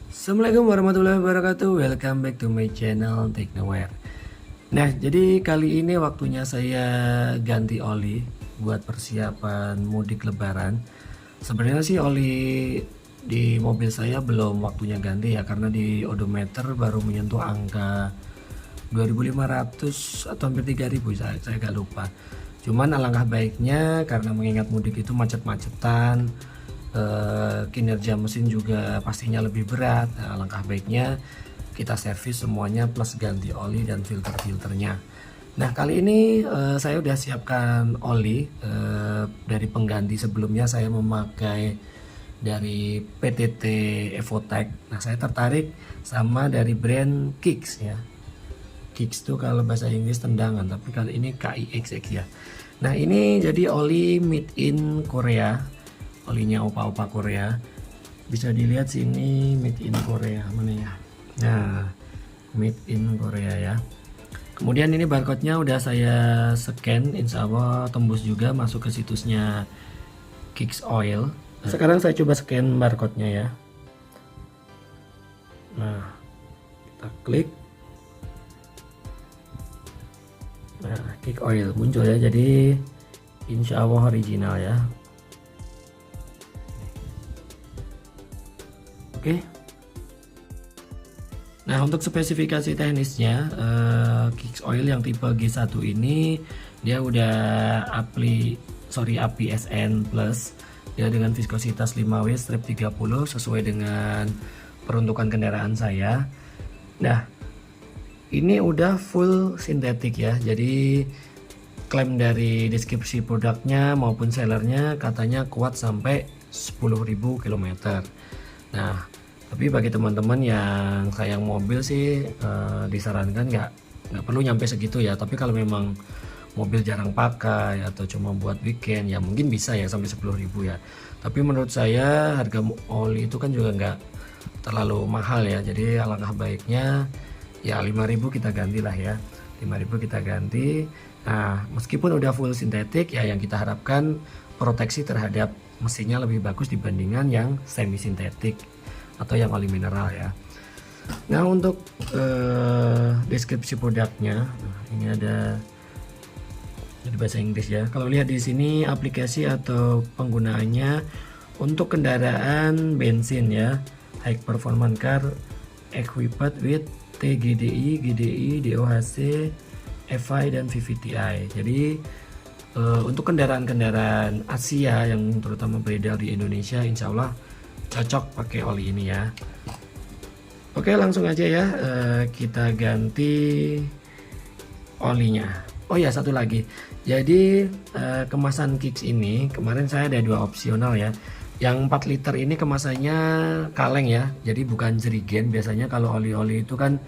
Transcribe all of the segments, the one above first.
Assalamualaikum warahmatullahi wabarakatuh. Welcome back to my channel Technoware. Nah, jadi kali ini waktunya saya ganti oli buat persiapan mudik lebaran. Sebenarnya sih oli di mobil saya belum waktunya ganti ya, karena di odometer baru menyentuh angka 2.500 atau hampir 3.000, saya agak lupa. Cuman alangkah baiknya karena mengingat mudik itu macet-macetan, kinerja mesin juga pastinya lebih berat. Nah, alangkah baiknya kita servis semuanya plus ganti oli dan filter-filternya. Nah, kali ini saya udah siapkan oli dari pengganti. Sebelumnya saya memakai dari PTT Evotech. Nah, saya tertarik sama dari brand Kicks ya. Kicks itu kalau bahasa Inggris tendangan, tapi kali ini KIXX ya. Nah, ini jadi oli made in Korea, olinya opa-opa Korea. Bisa dilihat sini made in Korea, mana ya? Nah, made in Korea ya. Kemudian ini barcode-nya udah saya scan, insya Allah tembus juga masuk ke situsnya Kicks Oil. Sekarang saya coba scan barcode-nya ya. Nah, kita klik. Nah, Kicks Oil muncul ya, jadi insya Allah original ya. Oke. Nah, untuk spesifikasi teknisnya, Kicks Oil yang tipe G1 ini dia udah APSN Plus ya, dengan viskositas 5W strip 30 sesuai dengan peruntukan kendaraan saya. Nah, ini udah full sintetik ya, jadi klaim dari deskripsi produknya maupun sellernya katanya kuat sampai 10.000 km. Nah, tapi bagi teman-teman yang sayang mobil sih disarankan nggak perlu nyampe segitu ya. Tapi kalau memang mobil jarang pakai atau cuma buat weekend ya mungkin bisa ya sampai 10.000 ya. Tapi menurut saya harga oli itu kan juga nggak terlalu mahal ya, jadi alangkah baiknya ya 5.000 kita gantilah ya, 5.000 kita ganti. Nah, meskipun udah full sintetik ya, yang kita harapkan proteksi terhadap mesinnya lebih bagus dibandingkan yang semi sintetik atau yang oli mineral ya. Nah, untuk deskripsi produknya, ini ada di bahasa Inggris ya. Kalau lihat di sini aplikasi atau penggunaannya untuk kendaraan bensin ya, high performance car equipped with TGDI, GDI, DOHC, FI dan VVTi. Jadi untuk kendaraan-kendaraan Asia yang terutama beredar di Indonesia, insya Allah cocok pakai oli ini ya. Oke, langsung aja ya, kita ganti olinya. Oh ya, satu lagi. Jadi kemasan Kicks ini kemarin saya ada dua opsional ya. Yang 4 liter ini kemasannya kaleng ya, jadi bukan jerigen. Biasanya kalau oli-oli itu kan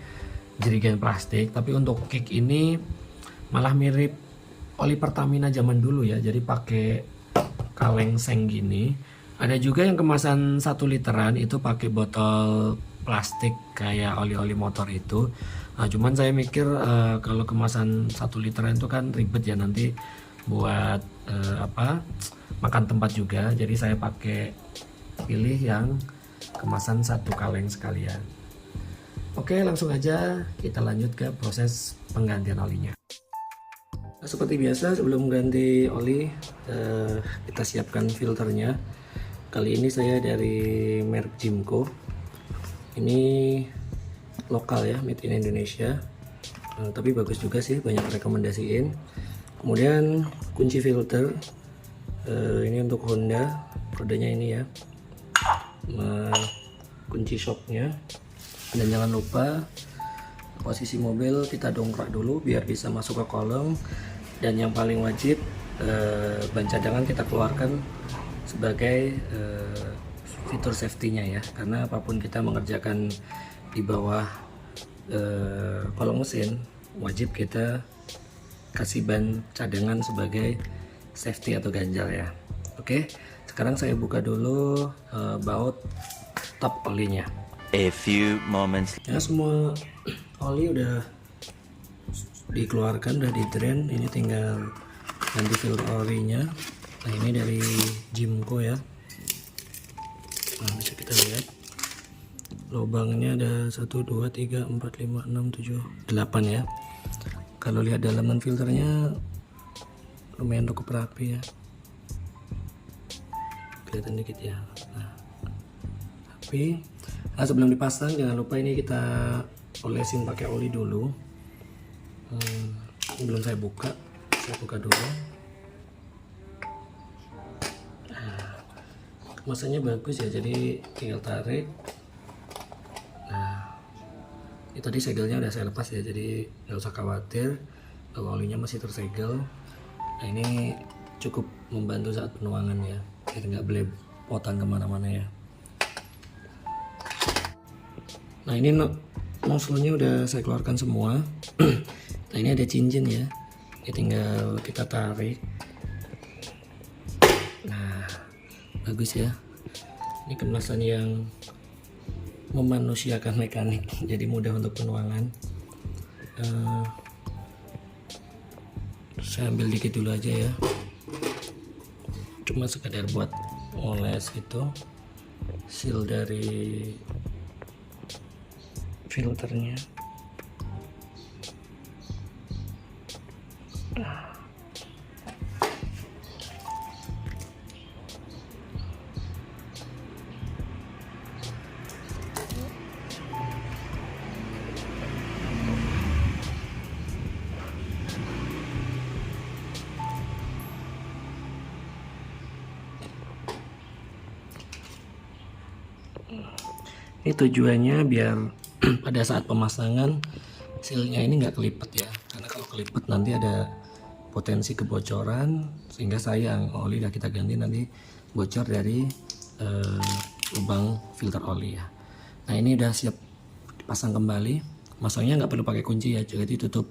jerigen plastik, tapi untuk Kicks ini malah mirip oli Pertamina zaman dulu ya, jadi pakai kaleng seng gini. Ada juga yang kemasan 1 literan itu pakai botol plastik kayak oli-oli motor itu. Nah, cuman saya mikir kalau kemasan 1 literan itu kan ribet ya nanti buat makan tempat juga, jadi saya pilih yang kemasan 1 kaleng sekalian. Oke, langsung aja kita lanjut ke proses penggantian olinya. Nah, seperti biasa sebelum ganti oli kita siapkan filternya. Kali ini saya dari merek Jimco, ini lokal ya, made in Indonesia. Tapi bagus juga sih, banyak rekomendasiin. Kemudian kunci filter, ini untuk Honda, rodanya ini ya, kunci shocknya. Dan jangan lupa posisi mobil kita dongkrak dulu biar bisa masuk ke kolong. Dan yang paling wajib, ban cadangan kita keluarkan sebagai fitur safety-nya ya, karena apapun kita mengerjakan di bawah kolong mesin, wajib kita kasih ban cadangan sebagai safety atau ganjal ya. Oke, sekarang saya buka dulu baut top olinya. A few moments. Ya, semua oli udah dikeluarkan, udah di drain. Ini tinggal ganti filter olinya. Nah, ini dari Jimco ya. Nah, bisa kita lihat lubangnya ada 1 2 3 4 5 6 7 8 ya. Kalau lihat dalaman filternya lumayan cukup rapi ya, kelihatan dikit ya. Nah, tapi sebelum dipasang jangan lupa ini kita olesin pakai oli dulu. Belum saya buka dulu. Nah, kemasannya bagus ya, jadi tinggal tarik. Nah, ini tadi segelnya udah saya lepas ya, jadi nggak usah khawatir kalau olinya masih tersegel. Nah, ini cukup membantu saat penuangan ya, biar nggak belepotan kemana-mana ya. Nah, ini nozzle-nya udah saya keluarkan semua. Nah, ini ada cincin ya, ini tinggal kita tarik. Nah, bagus ya, ini kemasan yang memanusiakan mekanik, jadi mudah untuk penuangan. Saya ambil dikit dulu aja ya, cuma sekedar buat oles gitu seal dari filternya. Ini tujuannya biar pada saat pemasangan sealnya ini nggak kelipet ya, karena kalau kelipet nanti ada potensi kebocoran, sehingga sayang oli udah kita ganti nanti bocor dari lubang filter oli ya. Nah, ini udah siap dipasang kembali. Masangnya nggak perlu pakai kunci ya, jadi tutup,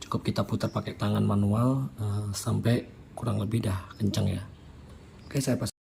cukup kita putar pakai tangan manual sampai kurang lebih dah kencang ya. Oke, saya pasang.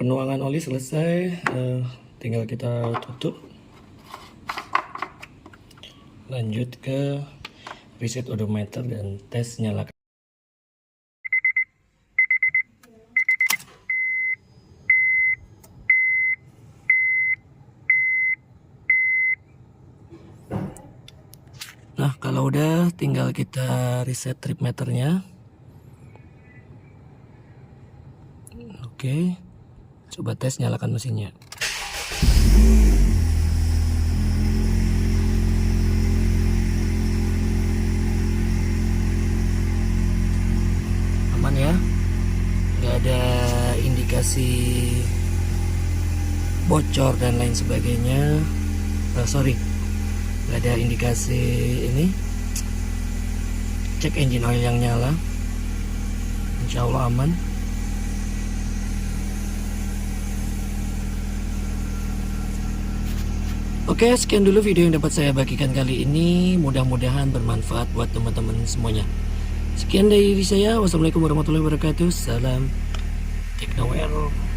Penuangan oli selesai, tinggal kita tutup. Lanjut ke reset odometer dan tes nyalakan. Nah, kalau udah tinggal kita reset trip meternya. Oke. Coba tes nyalakan mesinnya. Aman ya, nggak ada indikasi bocor dan lain sebagainya. Nggak ada indikasi ini. Cek engine oil yang nyala, insya Allah aman. Oke, sekian dulu video yang dapat saya bagikan kali ini. Mudah-mudahan bermanfaat buat teman-teman semuanya. Sekian dari saya. Wassalamualaikum warahmatullahi wabarakatuh. Salam Teknoware.